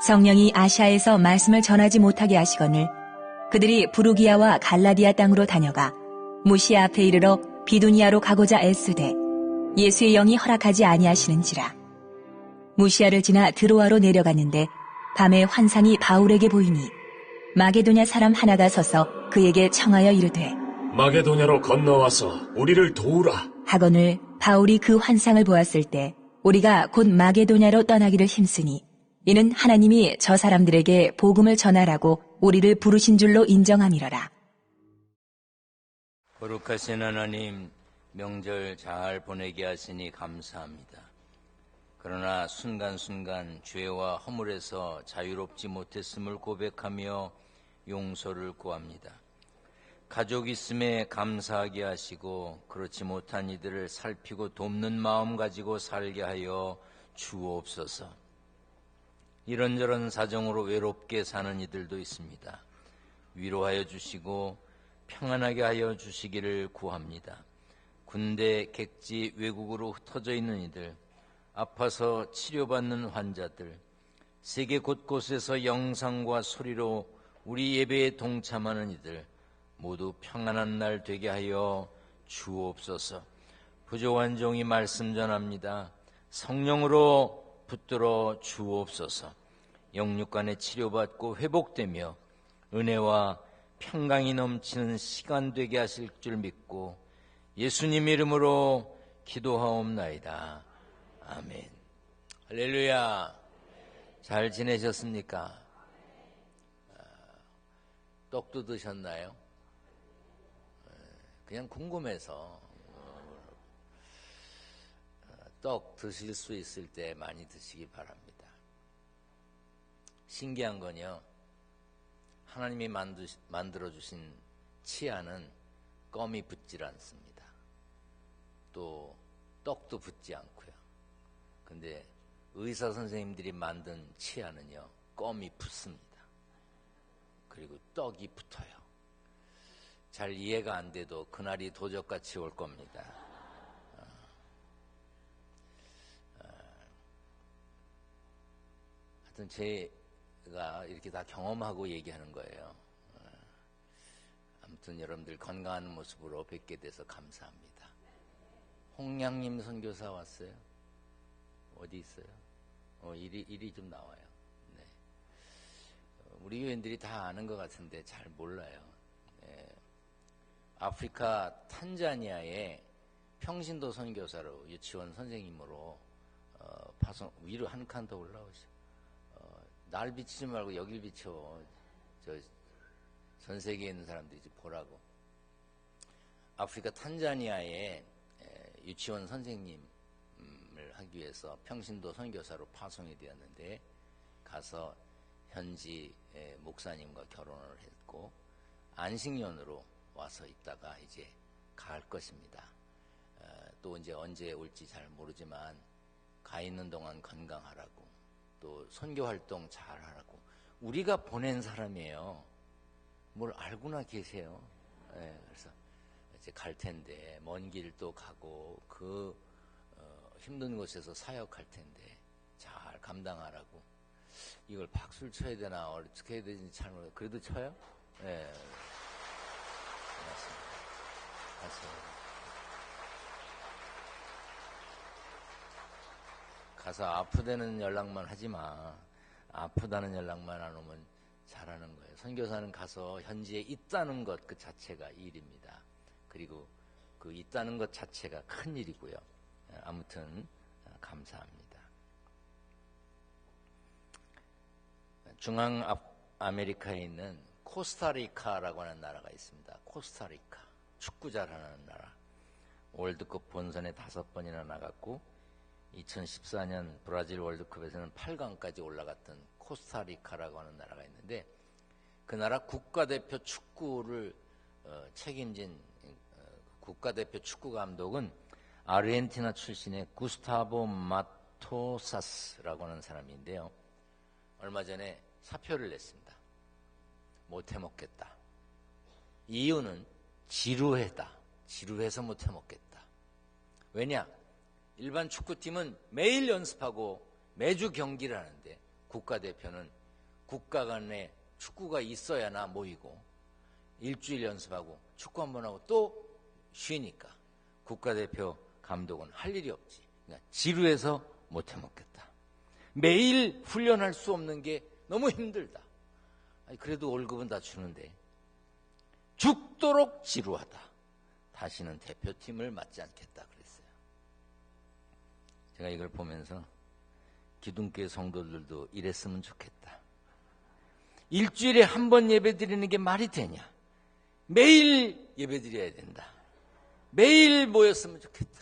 성령이 아시아에서 말씀을 전하지 못하게 하시거늘 그들이 부르기아와 갈라디아 땅으로 다녀가 무시아 앞에 이르러 비두니아로 가고자 애쓰되 예수의 영이 허락하지 아니하시는지라. 무시아를 지나 드로아로 내려갔는데 밤에 환상이 바울에게 보이니 마게도냐 사람 하나가 서서 그에게 청하여 이르되 마게도냐로 건너와서 우리를 도우라 하거늘 바울이 그 환상을 보았을 때 우리가 곧 마게도냐로 떠나기를 힘쓰니 이는 하나님이 저 사람들에게 복음을 전하라고 우리를 부르신 줄로 인정함이러라. 거룩하신 하나님, 명절 잘 보내게 하시니 감사합니다. 그러나 순간순간 죄와 허물에서 자유롭지 못했음을 고백하며 용서를 구합니다. 가족 있음에 감사하게 하시고 그렇지 못한 이들을 살피고 돕는 마음 가지고 살게 하여 주옵소서. 이런저런 사정으로 외롭게 사는 이들도 있습니다. 위로하여 주시고 평안하게 하여 주시기를 구합니다. 군대, 객지, 외국으로 흩어져 있는 이들, 아파서 치료받는 환자들, 세계 곳곳에서 영상과 소리로 우리 예배에 동참하는 이들 모두 평안한 날 되게 하여 주옵소서. 부족한 종이 말씀 전합니다. 성령으로 붙들어 주옵소서. 영육간에 치료받고 회복되며 은혜와 평강이 넘치는 시간 되게 하실 줄 믿고 예수님 이름으로 기도하옵나이다. 아멘. 할렐루야. 잘 지내셨습니까? 떡도 드셨나요? 그냥 궁금해서 떡 드실 수 있을 때 많이 드시기 바랍니다. 신기한 건요, 하나님이 만들어주신 치아는 껌이 붙질 않습니다. 또 떡도 붙지 않고요. 근데 의사 선생님들이 만든 치아는요, 껌이 붙습니다. 그리고 떡이 붙어요. 잘 이해가 안 돼도 그날이 도적같이 올 겁니다. 하여튼 제가 이렇게 다 경험하고 얘기하는 거예요. 아무튼 여러분들 건강한 모습으로 뵙게 돼서 감사합니다. 홍양님 선교사 왔어요? 어디 있어요? 일이 좀 나와요. 네. 우리 교인들이 다 아는 것 같은데 잘 몰라요. 네. 아프리카 탄자니아에 평신도 선교사로 유치원 선생님으로 위로 한 칸 더 올라오셔. 날 비치지 말고 여길 비춰. 전 세계에 있는 되는사람들이 보라고. 아프리카 탄자니아에 유치원 선생님을 하기 위해서 평신도 선교사로 파송이 되었는데 가서 현지 목사님과 결혼을 했고 안식년으로 와서 있다가 이제 갈 것입니다. 또 이제 언제 올지 잘 모르지만 가 있는 동안 건강하라고, 또 선교 활동 잘 하라고. 우리가 보낸 사람이에요. 뭘 알고나 계세요. 그래서 이제 갈 텐데 먼 길도 가고 힘든 곳에서 사역할 텐데 잘 감당하라고. 이걸 박수를 쳐야 되나 어떻게 해야 되는지 잘 모르겠어요. 그래도 쳐요? 네. 고맙습니다. 가서 아프다는 연락만 하지 마. 아프다는 연락만 안 오면 잘하는 거예요. 선교사는 가서 현지에 있다는 것 그 자체가 일입니다. 그리고 그 있다는 것 자체가 큰 일이고요. 아무튼 감사합니다. 중앙 아메리카에 있는 코스타리카라고 하는 나라가 있습니다. 코스타리카. 축구 잘하는 나라. 월드컵 본선에 5번이나 나갔고 2014년 브라질 월드컵에서는 8강까지 올라갔던 코스타리카라고 하는 나라가 있는데 그 나라 국가대표 축구를 책임진 국가대표 축구 감독은 아르헨티나 출신의 구스타보 마토사스라고 하는 사람인데요. 얼마 전에 사표를 냈습니다. 못 해먹겠다. 이유는 지루해다. 지루해서 못 해먹겠다. 왜냐? 일반 축구팀은 매일 연습하고 매주 경기를 하는데 국가대표는 국가 간에 축구가 있어야나 모이고 일주일 연습하고 축구 한번 하고 또 쉬니까 국가대표 감독은 할 일이 없지. 그러니까 지루해서 못 해먹겠다. 매일 훈련할 수 없는 게 너무 힘들다. 아니, 그래도 월급은 다 주는데 죽도록 지루하다. 다시는 대표팀을 맡지 않겠다 그랬어요. 제가 이걸 보면서 기둥교회 성도들도 이랬으면 좋겠다. 일주일에 한 번 예배 드리는 게 말이 되냐? 매일 예배 드려야 된다. 매일 모였으면 좋겠다.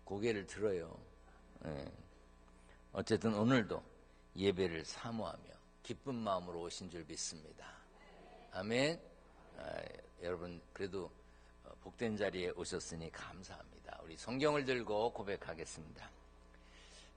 고개를 들어요. 어쨌든 오늘도 예배를 사모하며 기쁜 마음으로 오신 줄 믿습니다. 아멘. 여러분 그래도 복된 자리에 오셨으니 감사합니다. 우리 성경을 들고 고백하겠습니다.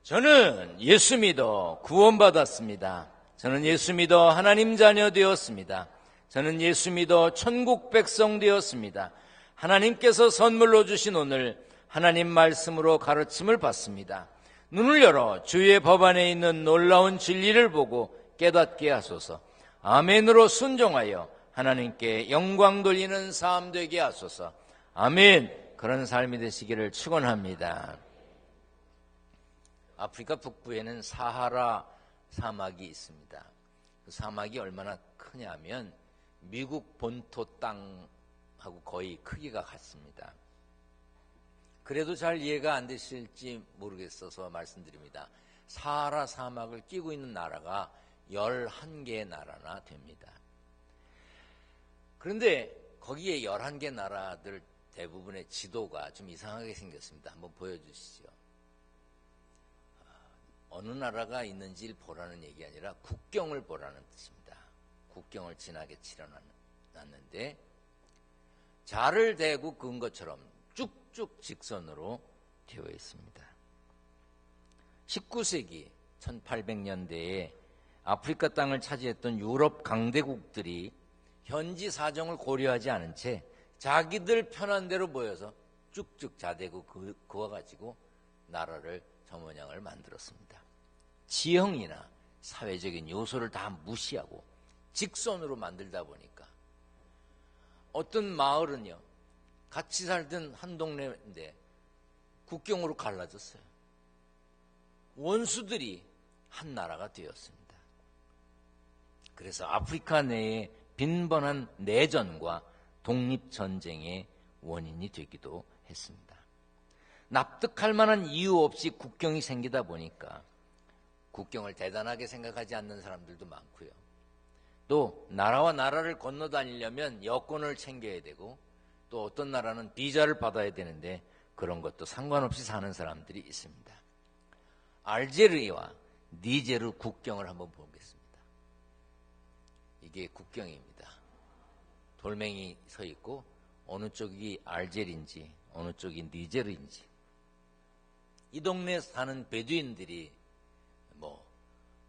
저는 예수 믿어 구원받았습니다. 저는 예수 믿어 하나님 자녀 되었습니다. 저는 예수 믿어 천국 백성 되었습니다. 하나님께서 선물로 주신 오늘 하나님 말씀으로 가르침을 받습니다. 눈을 열어 주의 법 안에 있는 놀라운 진리를 보고 깨닫게 하소서. 아멘으로 순종하여 하나님께 영광 돌리는 삶 되게 하소서. 아멘. 그런 삶이 되시기를 축원합니다. 아프리카 북부에는 사하라 사막이 있습니다. 그 사막이 얼마나 크냐면 미국 본토 땅하고 거의 크기가 같습니다. 그래도 잘 이해가 안 되실지 모르겠어서 말씀드립니다. 사하라 사막을 끼고 있는 나라가 11개의 나라나 됩니다. 그런데 거기에 11개 나라들 대부분의 지도가 좀 이상하게 생겼습니다. 한번 보여주시죠. 어느 나라가 있는지를 보라는 얘기 아니라 국경을 보라는 뜻입니다. 국경을 진하게 칠해놨는데 자를 대고 그은 것처럼 쭉쭉 직선으로 되어 있습니다. 19세기 1800년대에 아프리카 땅을 차지했던 유럽 강대국들이 현지 사정을 고려하지 않은 채 자기들 편한 대로 모여서 쭉쭉 자대고 그어가지고 나라를 저 모양을 만들었습니다. 지형이나 사회적인 요소를 다 무시하고 직선으로 만들다 보니까 어떤 마을은요, 같이 살던 한 동네인데 국경으로 갈라졌어요. 원수들이 한 나라가 되었습니다. 그래서 아프리카 내에 빈번한 내전과 독립전쟁의 원인이 되기도 했습니다. 납득할 만한 이유 없이 국경이 생기다 보니까 국경을 대단하게 생각하지 않는 사람들도 많고요. 또 나라와 나라를 건너다니려면 여권을 챙겨야 되고 또 어떤 나라는 비자를 받아야 되는데 그런 것도 상관없이 사는 사람들이 있습니다. 알제리와 니제르 국경을 한번 보겠습니다. 이게 국경입니다. 돌멩이 서 있고 어느 쪽이 알제리인지 어느 쪽이 니제르인지, 이 동네에 사는 베두인들이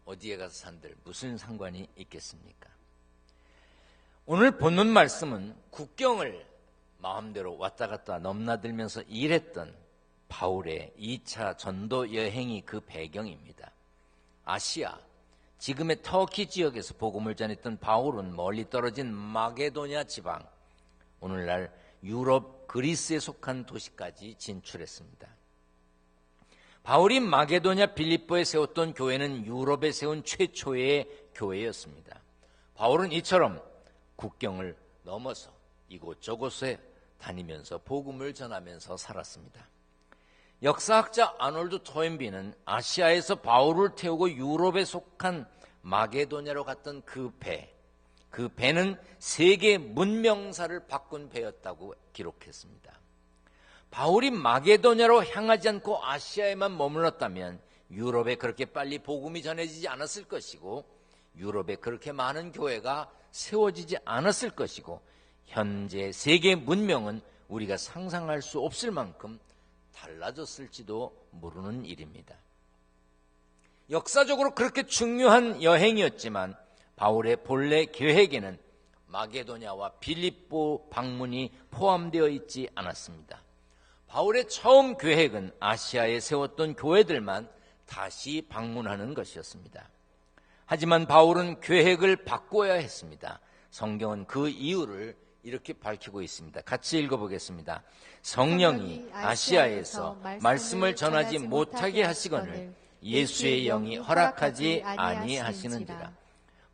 어디에 가서 산들 무슨 상관이 있겠습니까? 오늘 본문 말씀은 국경을 마음대로 왔다 갔다 넘나들면서 일했던 바울의 2차 전도 여행이 그 배경입니다. 아시아, 지금의 터키 지역에서 복음을 전했던 바울은 멀리 떨어진 마게도냐 지방, 오늘날 유럽 그리스에 속한 도시까지 진출했습니다. 바울이 마게도냐 빌립보에 세웠던 교회는 유럽에 세운 최초의 교회였습니다. 바울은 이처럼 국경을 넘어서 이곳저곳에 다니면서 복음을 전하면서 살았습니다. 역사학자 아놀드 토인비는 아시아에서 바울을 태우고 유럽에 속한 마게도냐로 갔던 그 배는 세계 문명사를 바꾼 배였다고 기록했습니다. 바울이 마게도냐로 향하지 않고 아시아에만 머물렀다면 유럽에 그렇게 빨리 복음이 전해지지 않았을 것이고 유럽에 그렇게 많은 교회가 세워지지 않았을 것이고 현재 세계 문명은 우리가 상상할 수 없을 만큼 달라졌을지도 모르는 일입니다. 역사적으로 그렇게 중요한 여행이었지만 바울의 본래 계획에는 마게도냐와 빌립보 방문이 포함되어 있지 않았습니다. 바울의 처음 계획은 아시아에 세웠던 교회들만 다시 방문하는 것이었습니다. 하지만 바울은 계획을 바꿔야 했습니다. 성경은 그 이유를 이렇게 밝히고 있습니다. 같이 읽어보겠습니다. 성령이 아시아에서 말씀을 전하지 못하게 하시거늘 예수의 영이 허락하지 아니하시는지라.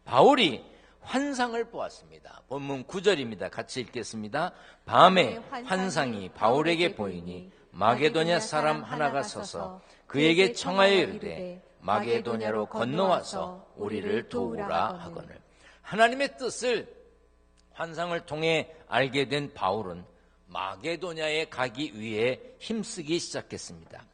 바울이 환상을 보았습니다. 본문 9절입니다. 같이 읽겠습니다. 밤에 환상이 바울에게 보이니 마게도냐 사람 하나가 서서 그에게 청하여 이르되 마게도냐로 건너와서 우리를 도우라 하거늘. 하나님의 뜻을 환상을 통해 알게 된 바울은 마게도냐에 가기 위해 힘쓰기 시작했습니다.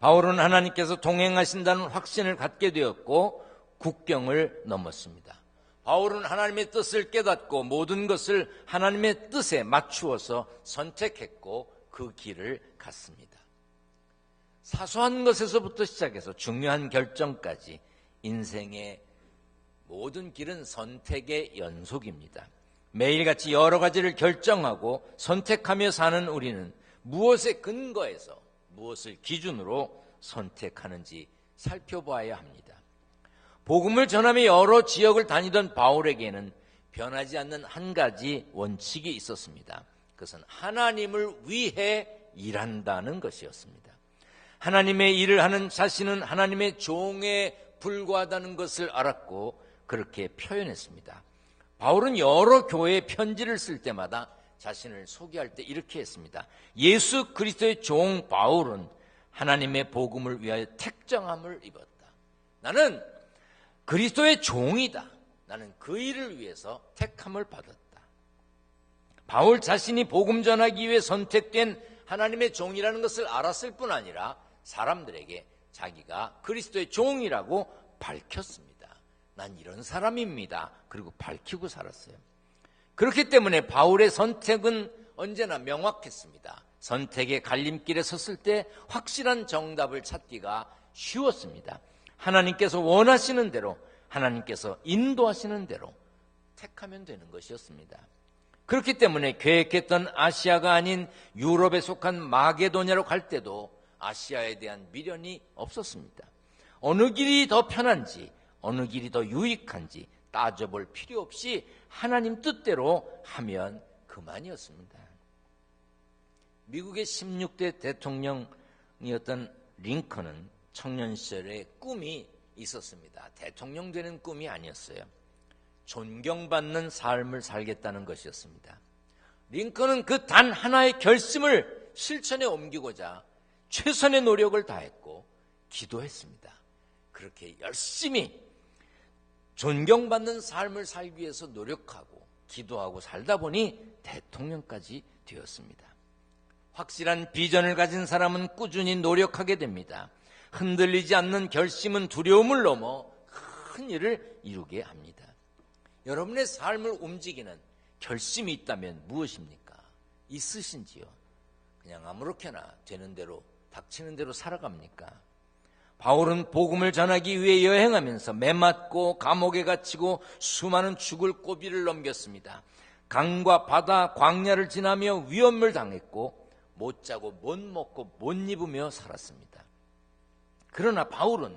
바울은 하나님께서 동행하신다는 확신을 갖게 되었고 국경을 넘었습니다. 바울은 하나님의 뜻을 깨닫고 모든 것을 하나님의 뜻에 맞추어서 선택했고 그 길을 갔습니다. 사소한 것에서부터 시작해서 중요한 결정까지 인생의 모든 길은 선택의 연속입니다. 매일같이 여러 가지를 결정하고 선택하며 사는 우리는 무엇에 근거해서 무엇을 기준으로 선택하는지 살펴봐야 합니다. 복음을 전하며 여러 지역을 다니던 바울에게는 변하지 않는 한 가지 원칙이 있었습니다. 그것은 하나님을 위해 일한다는 것이었습니다. 하나님의 일을 하는 자신은 하나님의 종에 불과하다는 것을 알았고 그렇게 표현했습니다. 바울은 여러 교회에 편지를 쓸 때마다 자신을 소개할 때 이렇게 했습니다. 예수 그리스도의 종 바울은 하나님의 복음을 위하여 택정함을 입었다. 나는 그리스도의 종이다. 나는 그 일을 위해서 택함을 받았다. 바울 자신이 복음 전하기 위해 선택된 하나님의 종이라는 것을 알았을 뿐 아니라 사람들에게 자기가 그리스도의 종이라고 밝혔습니다. 난 이런 사람입니다. 그리고 밝히고 살았어요. 그렇기 때문에 바울의 선택은 언제나 명확했습니다. 선택의 갈림길에 섰을 때 확실한 정답을 찾기가 쉬웠습니다. 하나님께서 원하시는 대로, 하나님께서 인도하시는 대로 택하면 되는 것이었습니다. 그렇기 때문에 계획했던 아시아가 아닌 유럽에 속한 마게도냐로 갈 때도 아시아에 대한 미련이 없었습니다. 어느 길이 더 편한지, 어느 길이 더 유익한지 따져볼 필요 없이 하나님 뜻대로 하면 그만이었습니다. 미국의 16대 대통령이었던 링컨은 청년 시절에 꿈이 있었습니다. 대통령 되는 꿈이 아니었어요. 존경받는 삶을 살겠다는 것이었습니다. 링컨은 그 단 하나의 결심을 실천에 옮기고자 최선의 노력을 다했고 기도했습니다. 그렇게 열심히 존경받는 삶을 살기 위해서 노력하고 기도하고 살다 보니 대통령까지 되었습니다. 확실한 비전을 가진 사람은 꾸준히 노력하게 됩니다. 흔들리지 않는 결심은 두려움을 넘어 큰 일을 이루게 합니다. 여러분의 삶을 움직이는 결심이 있다면 무엇입니까? 있으신지요? 그냥 아무렇게나 되는 대로 닥치는 대로 살아갑니까? 바울은 복음을 전하기 위해 여행하면서 매맞고 감옥에 갇히고 수많은 죽을 고비를 넘겼습니다. 강과 바다, 광야를 지나며 위험을 당했고 못 자고 못 먹고 못 입으며 살았습니다. 그러나 바울은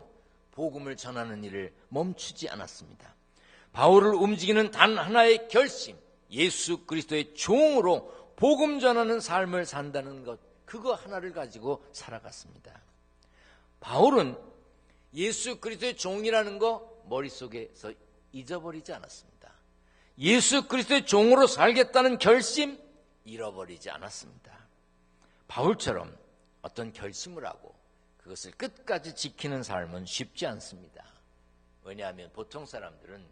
복음을 전하는 일을 멈추지 않았습니다. 바울을 움직이는 단 하나의 결심, 예수 그리스도의 종으로 복음 전하는 삶을 산다는 것, 그거 하나를 가지고 살아갔습니다. 바울은 예수 그리스도의 종이라는 거 머릿속에서 잊어버리지 않았습니다. 예수 그리스도의 종으로 살겠다는 결심 잃어버리지 않았습니다. 바울처럼 어떤 결심을 하고 그것을 끝까지 지키는 삶은 쉽지 않습니다. 왜냐하면 보통 사람들은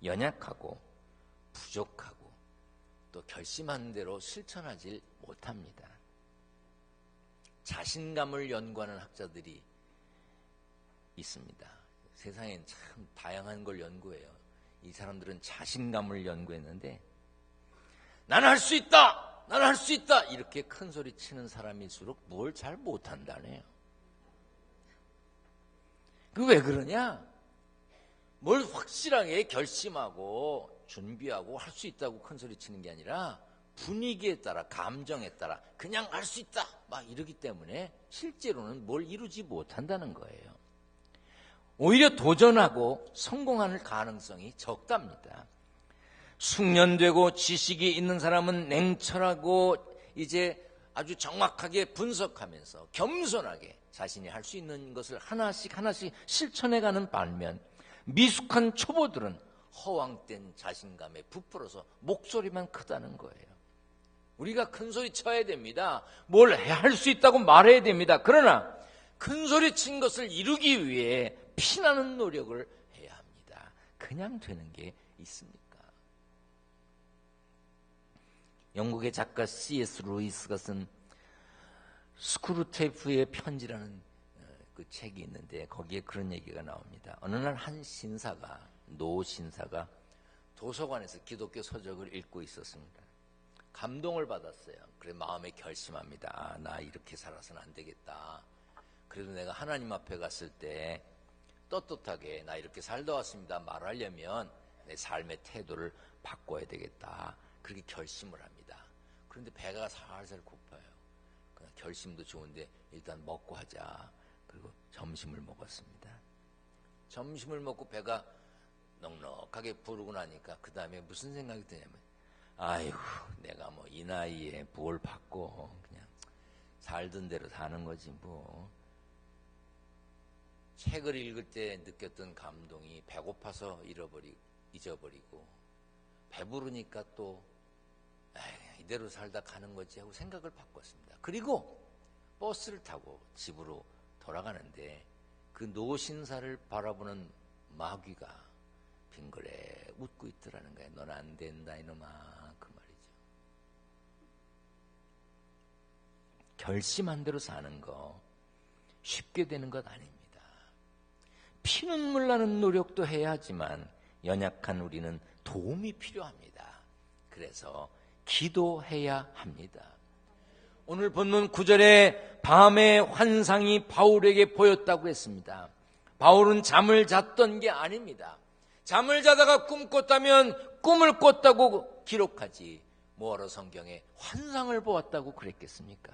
연약하고 부족하고 또 결심한 대로 실천하지 못합니다. 자신감을 연구하는 학자들이 있습니다. 세상엔 참 다양한 걸 연구해요. 이 사람들은 자신감을 연구했는데 나는 할 수 있다! 나는 할 수 있다! 이렇게 큰 소리 치는 사람일수록 뭘 잘 못한다네요. 그 왜 그러냐? 뭘 확실하게 결심하고 준비하고 할 수 있다고 큰 소리 치는 게 아니라 분위기에 따라 감정에 따라 그냥 할 수 있다 막 이러기 때문에 실제로는 뭘 이루지 못한다는 거예요. 오히려 도전하고 성공할 가능성이 적답니다. 숙련되고 지식이 있는 사람은 냉철하고 이제 아주 정확하게 분석하면서 겸손하게 자신이 할 수 있는 것을 하나씩 실천해가는 반면, 미숙한 초보들은 허황된 자신감에 부풀어서 목소리만 크다는 거예요. 우리가 큰 소리 쳐야 됩니다. 뭘 할 수 있다고 말해야 됩니다. 그러나 큰 소리 친 것을 이루기 위해 피나는 노력을 해야 합니다. 그냥 되는 게 있습니까? 영국의 작가 C.S. 루이스가 쓴 스크루테이프의 편지라는 그 책이 있는데 거기에 그런 얘기가 나옵니다. 어느 날 한 신사가, 노 신사가 도서관에서 기독교 서적을 읽고 있었습니다. 감동을 받았어요. 그래 마음에 결심합니다. 아, 나 이렇게 살아서는 안 되겠다. 그래도 내가 하나님 앞에 갔을 때 떳떳하게 나 이렇게 살다 왔습니다 말하려면 내 삶의 태도를 바꿔야 되겠다. 그렇게 결심을 합니다. 그런데 배가 살살 고파요. 그냥 결심도 좋은데 일단 먹고 하자. 그리고 점심을 먹었습니다. 점심을 먹고 배가 넉넉하게 부르고 나니까 그 다음에 무슨 생각이 드냐면, 아이고 내가 뭐 이 나이에 뭘 받고 그냥 살던 대로 사는 거지 뭐. 책을 읽을 때 느꼈던 감동이 배고파서 잊어버리고 배부르니까 또 이대로 살다 가는 거지 하고 생각을 바꿨습니다. 그리고 버스를 타고 집으로 돌아가는데 그 노신사를 바라보는 마귀가 빙그레 웃고 있더라는 거예요. 넌 안 된다 이놈아, 그 말이죠. 결심한 대로 사는 거 쉽게 되는 것 아닙니다. 피눈물 나는 노력도 해야 하지만 연약한 우리는 도움이 필요합니다. 그래서 기도해야 합니다. 오늘 본문 9절에 밤의 환상이 바울에게 보였다고 했습니다. 바울은 잠을 잤던 게 아닙니다. 잠을 자다가 꿈 꿨다면 꿈을 꿨다고 기록하지 뭐하러 성경에 환상을 보았다고 그랬겠습니까?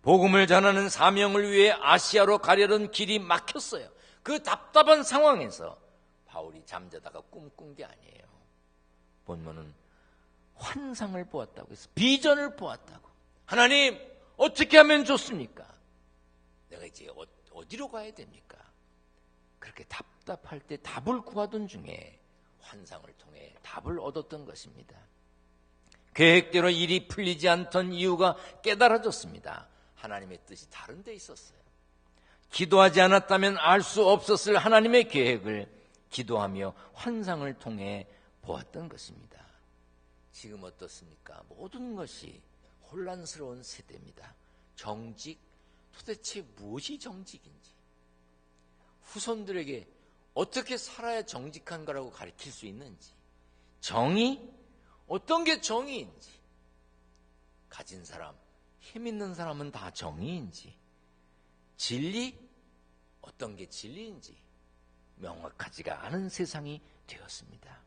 복음을 전하는 사명을 위해 아시아로 가려던 길이 막혔어요. 그 답답한 상황에서 바울이 잠자다가 꿈 꾼 게 아니에요. 본문은 환상을 보았다고 해서 비전을 보았다고. 하나님 어떻게 하면 좋습니까? 내가 이제 어디로 가야 됩니까? 그렇게 답답할 때 답을 구하던 중에 환상을 통해 답을 얻었던 것입니다. 계획대로 일이 풀리지 않던 이유가 깨달아졌습니다. 하나님의 뜻이 다른 데 있었어요. 기도하지 않았다면 알 수 없었을 하나님의 계획을 기도하며 환상을 통해 보았던 것입니다. 지금 어떻습니까? 모든 것이 혼란스러운 세대입니다. 정직, 도대체 무엇이 정직인지, 후손들에게 어떻게 살아야 정직한 거라고 가르칠 수 있는지, 정의, 어떤 게 정의인지, 가진 사람, 힘 있는 사람은 다 정의인지, 진리, 어떤 게 진리인지 명확하지가 않은 세상이 되었습니다.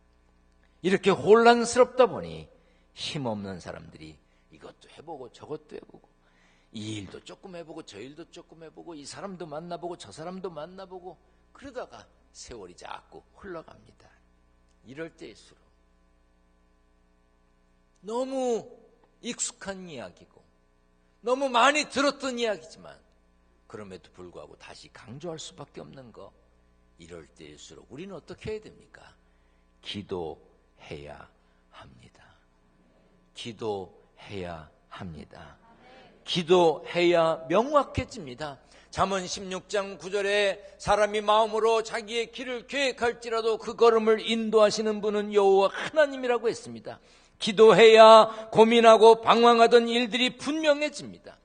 이렇게 혼란스럽다 보니 힘없는 사람들이 이것도 해보고 저것도 해보고 이 일도 조금 해보고 저 일도 조금 해보고 이 사람도 만나보고 저 사람도 만나보고 그러다가 세월이 자꾸 흘러갑니다. 이럴 때일수록 너무 익숙한 이야기고 너무 많이 들었던 이야기지만 그럼에도 불구하고 다시 강조할 수밖에 없는 거, 이럴 때일수록 우리는 어떻게 해야 됩니까? 기도해야 합니다. 기도해야 합니다. 기도해야 명확해집니다. 잠언 16장 9절에 사람이 마음으로 자기의 길을 계획할지라도 그 걸음을 인도하시는 분은 여호와 하나님이라고 했습니다. 기도해야 고민하고 방황하던 일들이 분명해집니다.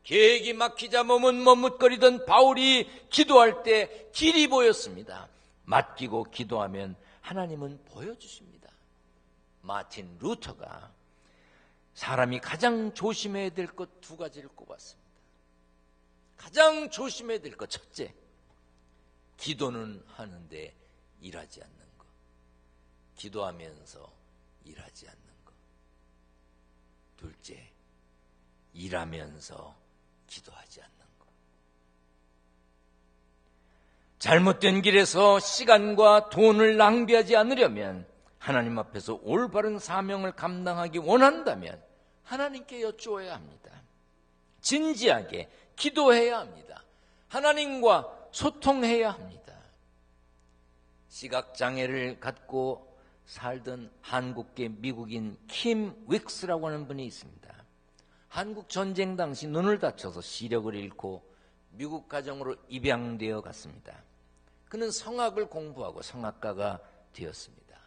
계획이 막히자 몸은 머뭇거리던 바울이 기도할 때 길이 보였습니다. 맡기고 기도하면 하나님은 보여주십니다. 마틴 루터가 사람이 가장 조심해야 될 것 두 가지를 꼽았습니다. 가장 조심해야 될 것, 첫째, 기도는 하는데 일하지 않는 것. 기도하면서 일하지 않는 것. 둘째, 일하면서 기도하지 않는 것. 잘못된 길에서 시간과 돈을 낭비하지 않으려면, 하나님 앞에서 올바른 사명을 감당하기 원한다면 하나님께 여쭈어야 합니다. 진지하게 기도해야 합니다. 하나님과 소통해야 합니다. 시각장애를 갖고 살던 한국계 미국인 킴 윅스라고 하는 분이 있습니다. 한국 전쟁 당시 눈을 다쳐서 시력을 잃고 미국 가정으로 입양되어 갔습니다. 그는 성악을 공부하고 성악가가 되었습니다.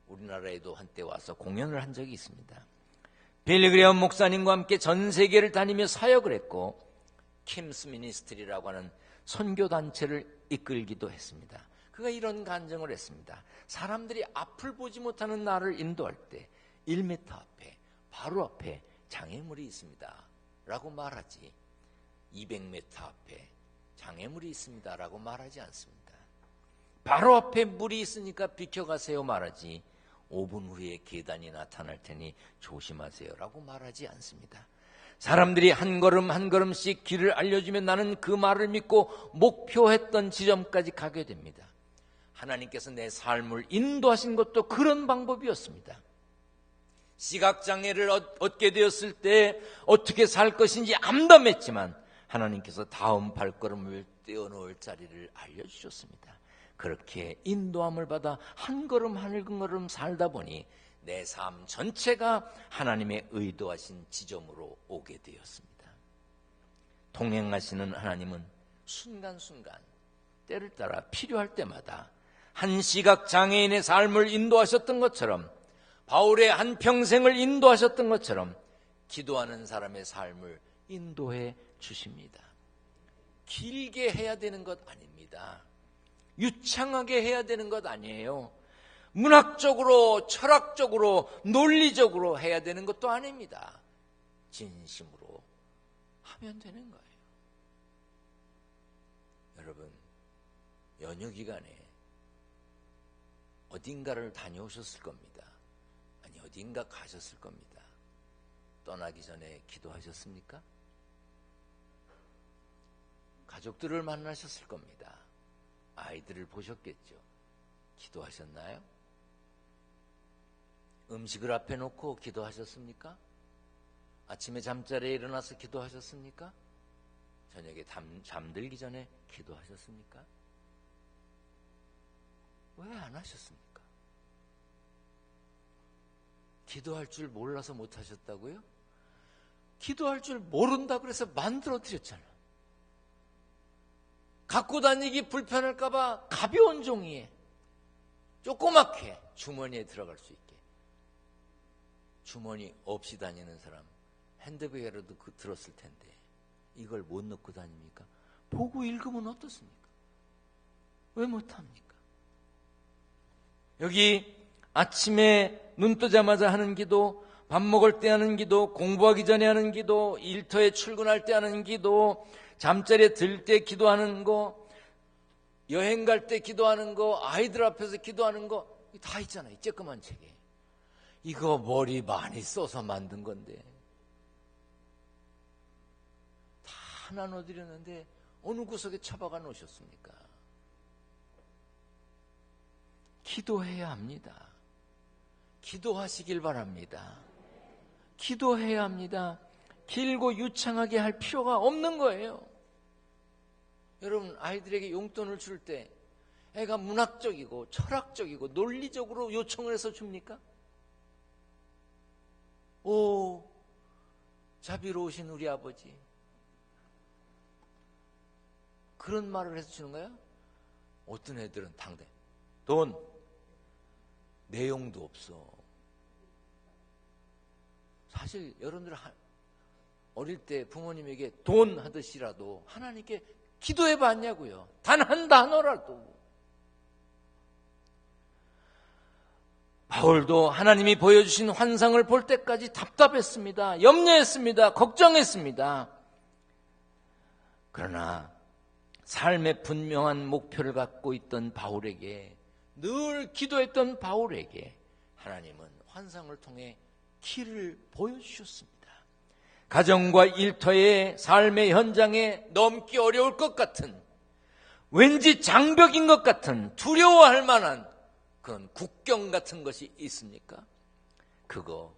우리나라에도 한때 와서 공연을 한 적이 있습니다. 빌리 그레엄 목사님과 함께 전 세계를 다니며 사역을 했고 킴스 미니스트리라고 하는 선교단체를 이끌기도 했습니다. 그가 이런 간증을 했습니다. 사람들이 앞을 보지 못하는 나를 인도할 때 1m 앞에, 바로 앞에 장애물이 있습니다 라고 말하지, 200m 앞에 장애물이 있습니다 라고 말하지 않습니다. 바로 앞에 물이 있으니까 비켜가세요 말하지, 5분 후에 계단이 나타날 테니 조심하세요 라고 말하지 않습니다. 사람들이 한 걸음 한 걸음씩 길을 알려주면 나는 그 말을 믿고 목표했던 지점까지 가게 됩니다. 하나님께서 내 삶을 인도하신 것도 그런 방법이었습니다. 시각장애를 얻게 되었을 때 어떻게 살 것인지 암담했지만 하나님께서 다음 발걸음을 떼어놓을 자리를 알려주셨습니다. 그렇게 인도함을 받아 한 걸음 한 걸음 살다 보니 내 삶 전체가 하나님의 의도하신 지점으로 오게 되었습니다. 동행하시는 하나님은 순간순간 때를 따라 필요할 때마다 한 시각장애인의 삶을 인도하셨던 것처럼, 바울의 한 평생을 인도하셨던 것처럼 기도하는 사람의 삶을 인도해 주십니다. 길게 해야 되는 것 아닙니다. 유창하게 해야 되는 것 아니에요. 문학적으로, 철학적으로, 논리적으로 해야 되는 것도 아닙니다. 진심으로 하면 되는 거예요. 여러분, 연휴 기간에 어딘가를 다녀오셨을 겁니다. 아니, 어딘가 가셨을 겁니다. 떠나기 전에 기도하셨습니까? 가족들을 만나셨을 겁니다. 아이들을 보셨겠죠. 기도하셨나요? 음식을 앞에 놓고 기도하셨습니까? 아침에 잠자리에 일어나서 기도하셨습니까? 저녁에 잠들기 전에 기도하셨습니까? 왜 안 하셨습니까? 기도할 줄 몰라서 못 하셨다고요? 기도할 줄 모른다 그래서 만들어 드렸잖아요. 갖고 다니기 불편할까봐 가벼운 종이에 조그맣게 주머니에 들어갈 수 있게. 주머니 없이 다니는 사람 핸드백에라도 들었을 텐데 이걸 못 넣고 다닙니까? 보고 읽으면 어떻습니까? 왜 못합니까? 여기 아침에 눈 뜨자마자 하는 기도, 밥 먹을 때 하는 기도, 공부하기 전에 하는 기도, 일터에 출근할 때 하는 기도, 잠자리에 들 때 기도하는 거, 여행 갈 때 기도하는 거, 아이들 앞에서 기도하는 거 다 있잖아요. 쬐끄만 책에. 이거 머리 많이 써서 만든 건데 다 나눠드렸는데 어느 구석에 처박아 놓으셨습니까? 기도해야 합니다. 기도하시길 바랍니다. 기도해야 합니다. 길고 유창하게 할 필요가 없는 거예요. 여러분, 아이들에게 용돈을 줄 때 애가 문학적이고 철학적이고 논리적으로 요청을 해서 줍니까? 오, 자비로우신 우리 아버지, 그런 말을 해서 주는 거야? 어떤 애들은 당대 돈, 내용도 없어. 사실 여러분들 어릴 때 부모님에게 돈 하듯이라도 하나님께 기도해 봤냐고요. 단 한 단어라도. 바울도 하나님이 보여주신 환상을 볼 때까지 답답했습니다. 염려했습니다. 걱정했습니다. 그러나 삶의 분명한 목표를 갖고 있던 바울에게, 늘 기도했던 바울에게 하나님은 환상을 통해 길을 보여주셨습니다. 가정과 일터의 삶의 현장에 넘기 어려울 것 같은 왠지 장벽인 것 같은, 두려워할 만한 그런 국경 같은 것이 있습니까? 그거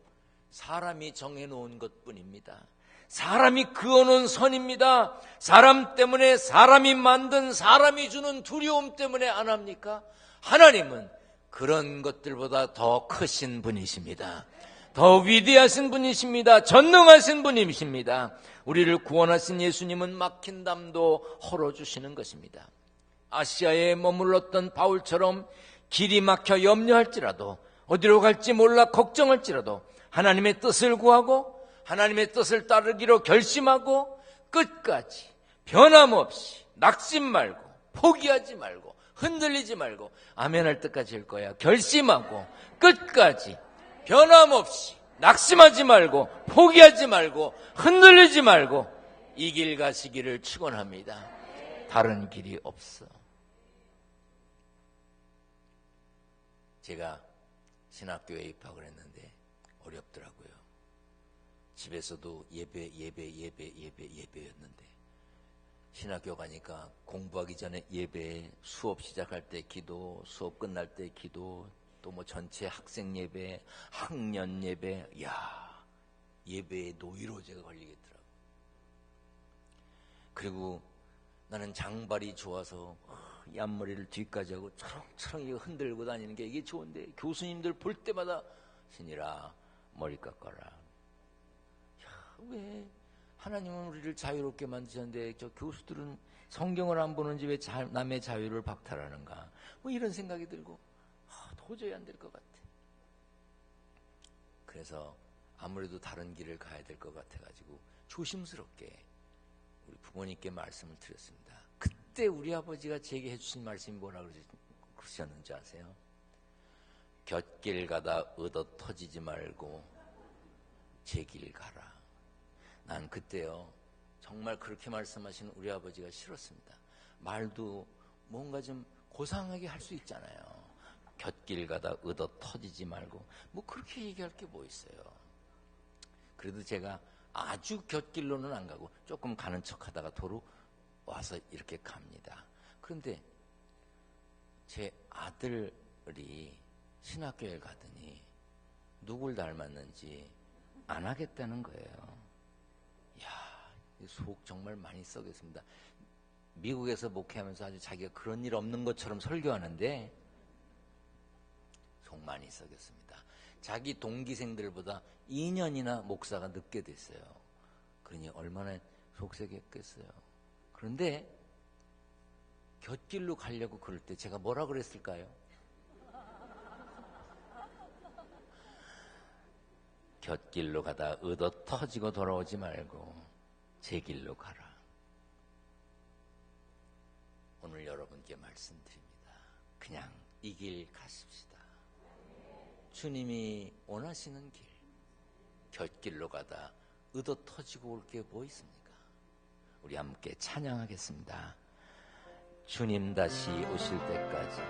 사람이 정해놓은 것뿐입니다. 사람이 그어놓은 선입니다. 사람 때문에, 사람이 만든, 사람이 주는 두려움 때문에 안 합니까? 하나님은 그런 것들보다 더 크신 분이십니다. 더 위대하신 분이십니다. 전능하신 분이십니다. 우리를 구원하신 예수님은 막힌 담도 헐어주시는 것입니다. 아시아에 머물렀던 바울처럼 길이 막혀 염려할지라도, 어디로 갈지 몰라 걱정할지라도 하나님의 뜻을 구하고 하나님의 뜻을 따르기로 결심하고 끝까지 변함없이 낙심 말고 포기하지 말고 흔들리지 말고 아멘할 때까지 할 거야. 결심하고 끝까지 변함없이 낙심하지 말고 포기하지 말고 흔들리지 말고 이 길 가시기를 축원합니다. 다른 길이 없어. 제가 신학교에 입학을 했는데 어렵더라고요. 집에서도 예배였는데 신학교 가니까 공부하기 전에 예배, 수업 시작할 때 기도, 수업 끝날 때 기도, 또 뭐 전체 학생 예배, 학년 예배, 예배에 노이로제가 걸리겠더라고. 그리고 나는 장발이 좋아서 이 앞머리를 뒤까지 하고 초롱초롱 이거 흔들고 다니는 게 이게 좋은데 교수님들 볼 때마다 신이라 머리 깎아라. 왜 하나님은 우리를 자유롭게 만드셨는데 저 교수들은 성경을 안 보는지 왜 남의 자유를 박탈하는가, 뭐 이런 생각이 들고 도저히 안 될 것 같아. 그래서 아무래도 다른 길을 가야 될 것 같아가지고 조심스럽게 우리 부모님께 말씀을 드렸습니다. 그때 우리 아버지가 제게 해주신 말씀이 뭐라고 그러셨는지 아세요? 곁길 가다 얻어 터지지 말고 제 길 가라. 난 그때요 정말 그렇게 말씀하시는 우리 아버지가 싫었습니다. 말도 뭔가 좀 고상하게 할 수 있잖아요. 곁길 가다 얻어 터지지 말고 뭐 그렇게 얘기할 게 뭐 있어요. 그래도 제가 아주 곁길로는 안 가고 조금 가는 척하다가 도로 와서 이렇게 갑니다. 그런데 제 아들이 신학교에 가더니 누굴 닮았는지 안 하겠다는 거예요. 속 정말 많이 썩였습니다. 미국에서 목회하면서 아주 자기가 그런 일 없는 것처럼 설교하는데 속 많이 썩였습니다. 자기 동기생들보다 2년이나 목사가 늦게 됐어요. 그러니 얼마나 속썩였겠어요. 그런데 곁길로 가려고 그럴 때 제가 뭐라 그랬을까요? 곁길로 가다 얻어 터지고 돌아오지 말고 제 길로 가라. 오늘 여러분께 말씀드립니다. 그냥 이 길 가십시다. 주님이 원하시는 길, 곁길로 가다 얻어 터지고 올 게 뭐 있습니까? 우리 함께 찬양하겠습니다. 주님 다시 오실 때까지.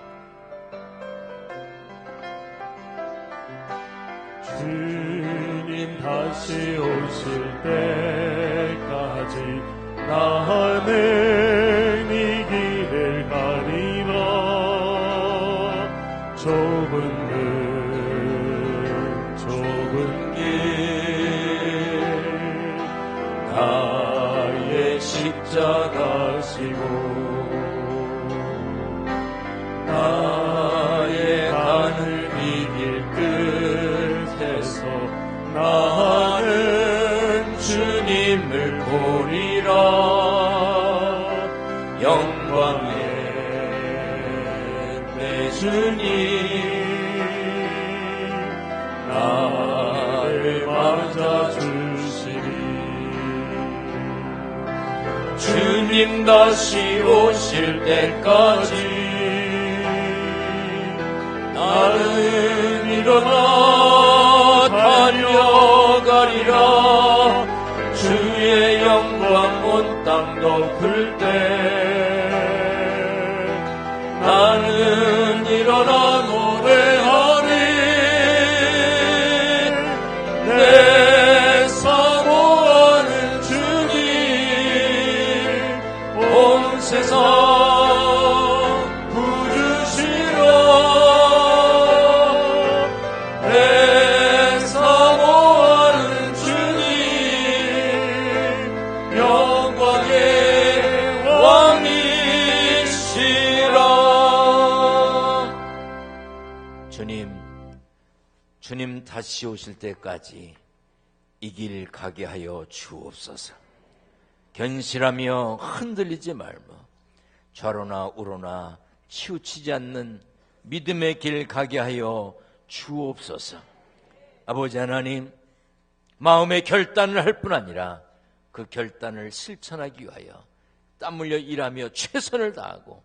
주님 다시 오실 때까지 나는 이 길을 가리라. 좁은 길 나의 십자가 지고 나의 가는 이 길 끝에서 나는 주님을 보리라. 영광의 내 주님 나를 맞아주시리. 주님 다시 오실 때까지 나는 일어나 달려가리라. 주의 영광 온 땅 덮을 때 나는 일어나 노래하리. 내 사모하는 주님 온 세상 주님 다시 오실 때까지 이 길 가게 하여 주옵소서. 견실하며 흔들리지 말고 좌로나 우로나 치우치지 않는 믿음의 길 가게 하여 주옵소서. 아버지 하나님, 마음의 결단을 할 뿐 아니라 그 결단을 실천하기 위하여 땀 흘려 일하며 최선을 다하고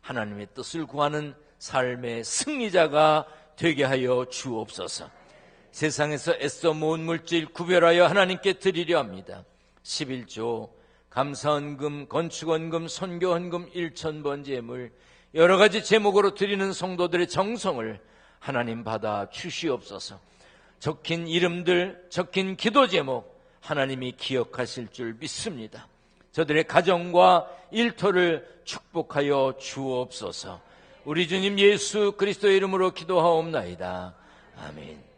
하나님의 뜻을 구하는 삶의 승리자가 되게 하여 주옵소서. 세상에서 애써 모은 물질 구별하여 하나님께 드리려 합니다. 11조, 감사헌금, 건축헌금, 선교헌금, 1,000번 제물, 여러 가지 제목으로 드리는 성도들의 정성을 하나님 받아 주시옵소서. 적힌 이름들, 적힌 기도 제목 하나님이 기억하실 줄 믿습니다. 저들의 가정과 일터를 축복하여 주옵소서. 우리 주님 예수 그리스도의 이름으로 기도하옵나이다. 아멘.